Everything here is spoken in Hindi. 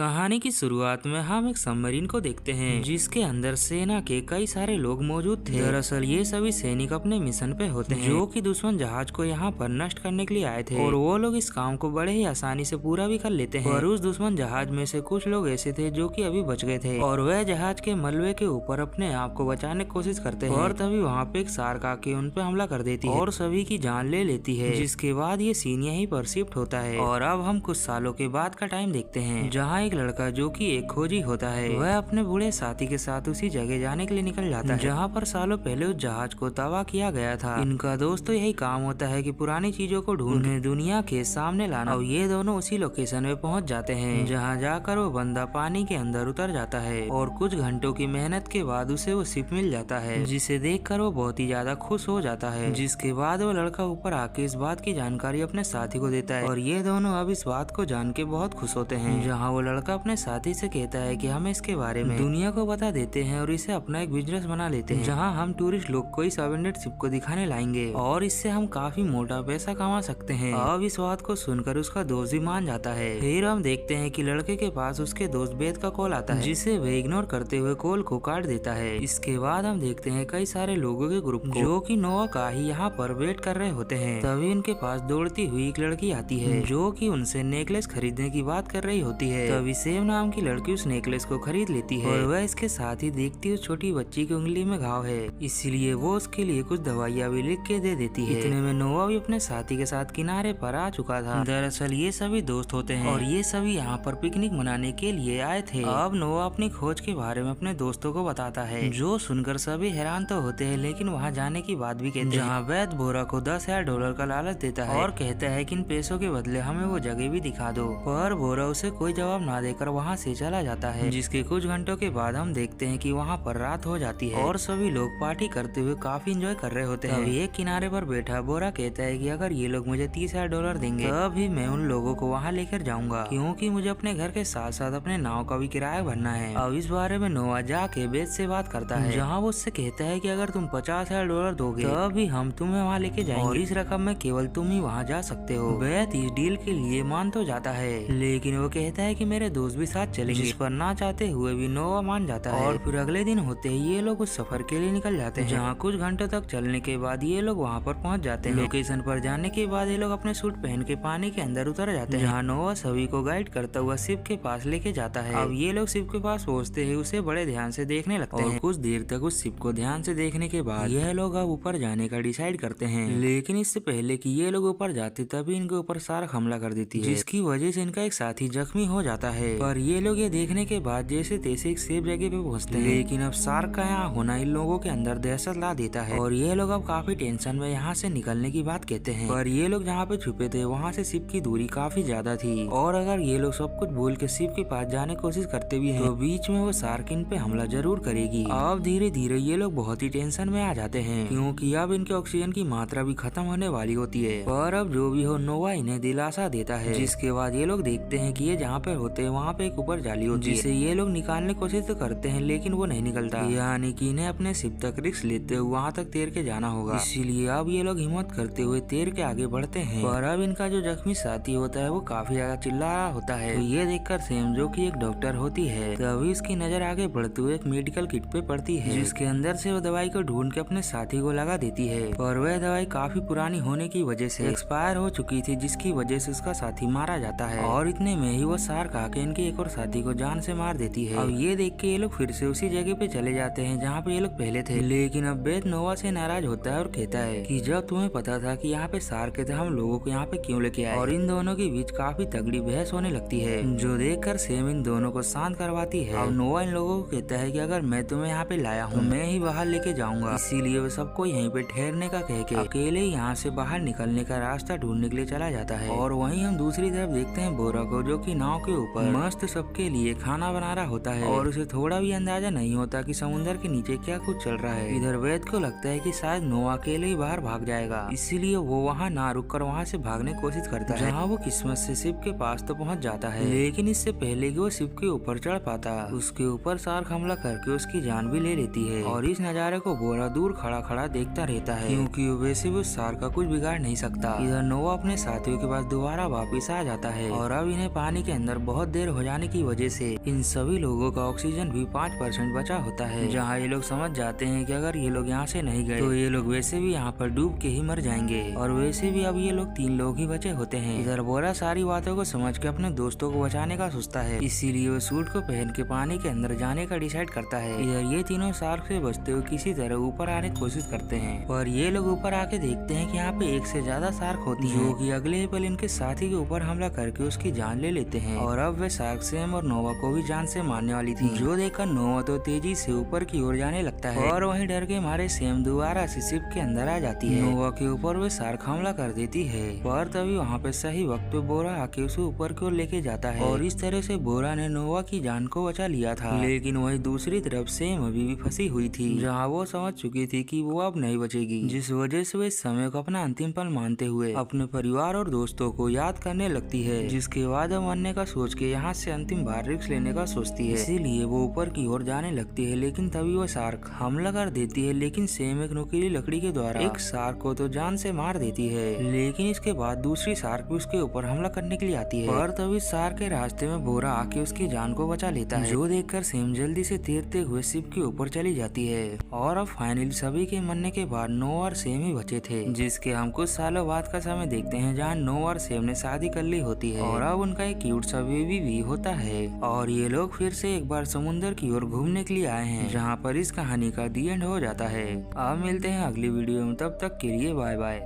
कहानी की शुरुआत में हम एक सबमरीन को देखते हैं जिसके अंदर सेना के कई सारे लोग मौजूद थे। दरअसल ये सभी सैनिक अपने मिशन पे होते हैं जो कि दुश्मन जहाज को यहाँ पर नष्ट करने के लिए आए थे और वो लोग इस काम को बड़े ही आसानी से पूरा भी कर लेते हैं। और उस दुश्मन जहाज में से कुछ लोग ऐसे थे जो कि अभी बच गए थे और वह जहाज के मलबे के ऊपर अपने आप को बचाने की कोशिश करते हैं। और तभी वहाँ पे एक शार्क आके उन पे हमला कर देती है और सभी की जान ले लेती है। जिसके बाद ये सीन यहीं पर शिफ्ट होता है और अब हम कुछ सालों के बाद का टाइम देखते हैं जहाँ एक लड़का जो कि एक खोजी होता है वह अपने बूढ़े साथी के साथ उसी जगह जाने के लिए निकल जाता है जहाँ पर सालों पहले उस जहाज को तबाह किया गया था। इनका दोस्त तो यही काम होता है कि पुरानी चीजों को ढूंढ दुनिया के सामने लाना। और ये दोनों उसी लोकेशन में पहुंच जाते हैं जहाँ जाकर वो बंदा पानी के अंदर उतर जाता है और कुछ घंटों की मेहनत के बाद उसे वो शिप मिल जाता है जिसे देखकर वो बहुत ही ज्यादा खुश हो जाता है। जिसके बाद वो लड़का ऊपर आके इस बात की जानकारी अपने साथी को देता है और ये दोनों अब इस बात को जान के बहुत खुश होते हैं। जहाँ वो लड़का अपने साथी से कहता है कि हम इसके बारे में दुनिया को बता देते हैं और इसे अपना एक बिजनेस बना लेते हैं जहाँ हम टूरिस्ट लोग को इस अबेंडेड शिप को दिखाने लाएंगे और इससे हम काफी मोटा पैसा कमा सकते हैं। अब इस बात को सुनकर उसका दोस्त भी मान जाता है। फिर हम देखते हैं कि लड़के के पास उसके दोस्त बेद का कॉल आता है जिसे वह इग्नोर करते हुए कॉल को काट देता है। इसके बाद हम देखते हैं कई सारे लोगों के ग्रुप को जो कि नोआ का ही यहाँ पर वेट कर रहे होते हैं। तभी उनके पास दौड़ती हुई एक लड़की आती है जो कि उनसे नेकलेस खरीदने की बात कर रही होती है। तभी सेम नाम की लड़की उस नेकलेस को खरीद लेती है और वह इसके साथ ही देखती है उस छोटी बच्ची की उंगली में घाव है इसलिए वो उसके लिए कुछ दवाइयाँ भी लिख के दे देती है। इतने में नोआ भी अपने साथी के साथ किनारे पर आ चुका था। दरअसल ये सभी दोस्त होते हैं और ये सभी यहाँ पर पिकनिक मनाने के लिए आए थे। अब नोआ अपनी खोज के बारे में अपने दोस्तों को बताता है जो सुनकर सभी हैरान तो होते हैं लेकिन वहाँ जाने की बात भी कहते हैं जहाँ वैद बोरा को $10,000 का लालच देता है और कहता है कि इन पैसों के बदले हमें वो जगह भी दिखा दो। पर बोरा उसे कोई जवाब ना देकर वहाँ से चला जाता है। जिसके कुछ घंटों के बाद हम देखते हैं कि वहाँ पर रात हो जाती है और सभी लोग पार्टी करते हुए काफी एंजॉय कर रहे होते हैं। एक किनारे पर बैठा बोरा कहता है कि अगर ये लोग मुझे $30,000 देंगे तभी मैं उन लोगों को वहाँ लेकर जाऊंगा क्योंकि मुझे अपने घर के साथ साथ अपने नाव का भी किराया भरना है। अब इस बारे में नोआ जाके बेद से बात करता है जहाँ वो उससे कहता है कि अगर तुम $50,000 दोगे तभी हम तुम्हें वहाँ लेके जाएंगे और इस रकम में केवल तुम ही वहाँ जा सकते हो। बेद इस डील के लिए मान तो जाता है लेकिन वो कहता है कि मेरे दोस्त भी साथ चलेंगे जिस पर ना चाहते हुए भी नोआ मान जाता है। और फिर अगले दिन होते ही ये लोग उस सफर के लिए निकल जाते हैं जहाँ कुछ घंटों तक चलने के बाद ये लोग वहाँ पर पहुँच जाते हैं। लोकेशन पर जाने के बाद ये लोग अपने सूट पहन के पानी के अंदर उतर जाते हैं जहाँ नोआ सभी को गाइड करता हुआ शिप के पास लेके जाता है। अब ये लोग शिप के पास पहुँचते ही उसे बड़े ध्यान से देखने लगते हैं। कुछ देर तक उस शिप को ध्यान से देखने के बाद यह लोग अब ऊपर जाने का डिसाइड करते हैं लेकिन इससे पहले कि ये लोग ऊपर जाते तभी इनके ऊपर शार्क हमला कर देती है जिसकी वजह से इनका एक साथी जख्मी हो जाता है। पर ये लोग ये देखने के बाद जैसे तैसे एक सेफ जगह पे पहुंचते हैं लेकिन अब शार्क का यहाँ होना इन लोगों के अंदर दहशत ला देता है और ये लोग अब काफी टेंशन में यहाँ से निकलने की बात कहते हैं। पर ये लोग जहाँ पे छुपे थे वहाँ से शिप की दूरी काफी ज्यादा थी और अगर ये लोग सब कुछ भूल के शिप के पास जाने की कोशिश करते भी हैं तो बीच में वो शार्क इन पे हमला जरूर करेगी। अब धीरे धीरे ये लोग बहुत ही टेंशन में आ जाते हैं क्योंकि अब इनके ऑक्सीजन की मात्रा भी खत्म होने वाली होती है। पर अब जो भी हो नोआ इन्हें दिलासा देता है जिसके बाद ये लोग देखते हैं कि ये जहाँ पे होते हैं वहाँ पे एक ऊपर जाली होती है जिसे ये लोग निकालने की कोशिश तो करते हैं लेकिन वो नहीं निकलता यानी कि इन्हें अपने शिप तक रिस्क लेते हुए वहाँ तक तैर के जाना होगा। इसीलिए अब ये लोग हिम्मत करते हुए तैर के आगे बढ़ते हैं। पर अब इनका जो जख्मी साथी होता है वो काफी ज्यादा चिल्ला रहा होता है। तो ये देखकर सेम जो कि एक डॉक्टर होती है तभी उसकी नजर आगे बढ़ते हुए एक मेडिकल किट पे पड़ती है जिसके अंदर से वो दवाई को ढूंढ के अपने साथी को लगा देती है। और वह दवाई काफी पुरानी होने की वजह से एक्सपायर हो चुकी थी जिसकी वजह से उसका साथी मारा जाता है और इतने में ही वो शार्क आके इनके एक और साथी को जान से मार देती है। अब ये देख के ये लोग फिर से उसी जगह पे चले जाते हैं जहाँ पे ये लोग पहले थे लेकिन अब बेद नोआ से नाराज होता है और कहता है कि जब तुम्हें पता था कि यहाँ पे शार्क थे हम लोगों को यहाँ पे क्यों लेके आए। और इन दोनों के बीच काफी तगड़ी बहस होने लगती है जो देखकर सेम इन दोनों को शांत करवाती है। अब नोआ इन लोगों को कहता है कि अगर मैं तुम्हें यहाँ पे लाया हूँ मैं ही बाहर लेके जाऊंगा इसीलिए वो सबको यहीं पे ठहरने का कह के अकेले यहाँ से बाहर निकलने का रास्ता ढूंढने के लिए चला जाता है। और वहीं हम दूसरी तरफ देखते हैं बोरा को जो कि नाव के ऊपर मस्त सबके लिए खाना बना रहा होता है और उसे थोड़ा भी अंदाजा नहीं होता कि समुद्र के नीचे क्या कुछ चल रहा है। इधर वैद को लगता है कि शायद नोआ अकेले ही बाहर भाग जाएगा इसीलिए वो वहाँ ना रुककर वहाँ से भागने की कोशिश करता है जहाँ वो किस्मत से शिप के पास तो पहुँच जाता है लेकिन इससे पहले कि वो शिप के ऊपर चढ़ पाता उसके ऊपर शार्क हमला करके उसकी जान भी ले लेती है। और इस नजारे को बोरा दूर खड़ा खड़ा देखता रहता है क्योंकि वैसे भी उस शार्क का कुछ बिगाड़ नहीं सकता। इधर नोआ अपने साथियों के पास दोबारा वापिस आ जाता है और अब इन्हें पानी के अंदर बहुत देर हो जाने की वजह से इन सभी लोगों का ऑक्सीजन भी 5% बचा होता है, जहाँ ये लोग समझ जाते हैं कि अगर ये लोग यहाँ से नहीं गए तो ये लोग वैसे भी यहाँ पर डूब के ही मर जाएंगे। और वैसे भी अब ये लोग 3 लोग ही बचे होते हैं। इधर बोरा सारी बातों को समझ के अपने दोस्तों को बचाने का सोचता है, इसीलिए वो सूट को पहन के पानी के अंदर जाने का डिसाइड करता है। इधर ये तीनों शार्क से बचते हुए किसी तरह ऊपर आने की कोशिश करते हैं, और ये लोग ऊपर आके देखते हैं कि यहाँ पे एक से ज्यादा शार्क होती है, जो कि अगले ही पल इनके साथी के ऊपर हमला करके उसकी जान ले लेते हैं। और अब वे शार्क सैम और नोवा को भी जान से मारने वाली थी, जो देखकर नोवा तो तेजी से ऊपर की ओर जाने लगता है, और वहीं डर के मारे सैम दोबारा से शिप के अंदर आ जाती है। नोवा के ऊपर वे शार्क हमला कर देती है, पर तभी वहाँ पे सही वक्त पे बोरा आके उसे ऊपर की ओर लेके जाता है, और इस तरह से बोरा ने नोवा की जान को बचा लिया था। लेकिन वहीं दूसरी तरफ सैम अभी भी फंसी हुई थी, जहाँ वो समझ चुकी थी कि वो अब नहीं बचेगी, जिस वजह से वे इस समय को अपना अंतिम पल मानते हुए अपने परिवार और दोस्तों को याद करने लगती है, जिसके बाद वो मरने का सोच के यहाँ से अंतिम बार रिस्क लेने का सोचती है। इसीलिए वो ऊपर की ओर जाने लगती है, लेकिन तभी वो शार्क हमला कर देती है। लेकिन सैम एक नुकीली लकड़ी के द्वारा एक शार्क को तो जान से मार देती है, लेकिन इसके बाद दूसरी शार्क भी उसके ऊपर हमला करने के लिए आती है, और तभी शार्क के रास्ते में बोरा आके उसकी जान को बचा लेता है, जो देखकर सैम जल्दी से तैरते हुए शिप के ऊपर चली जाती है। और अब फाइनली सभी के मरने के बाद नो और सैम ही बचे थे, जिसके हम कुछ सालों बाद का समय देखते हैं, जहाँ नो और सैम ने शादी कर ली होती है, और अब उनका एक क्यूट सा बेबी भी होता है। और ये लोग फिर से एक बार समुद्र की ओर घूमने के लिए आए हैं, जहाँ पर इस कहानी का दी एंड हो जाता है। अब मिलते हैं अगली वीडियो में, तब तक के लिए बाय बाय।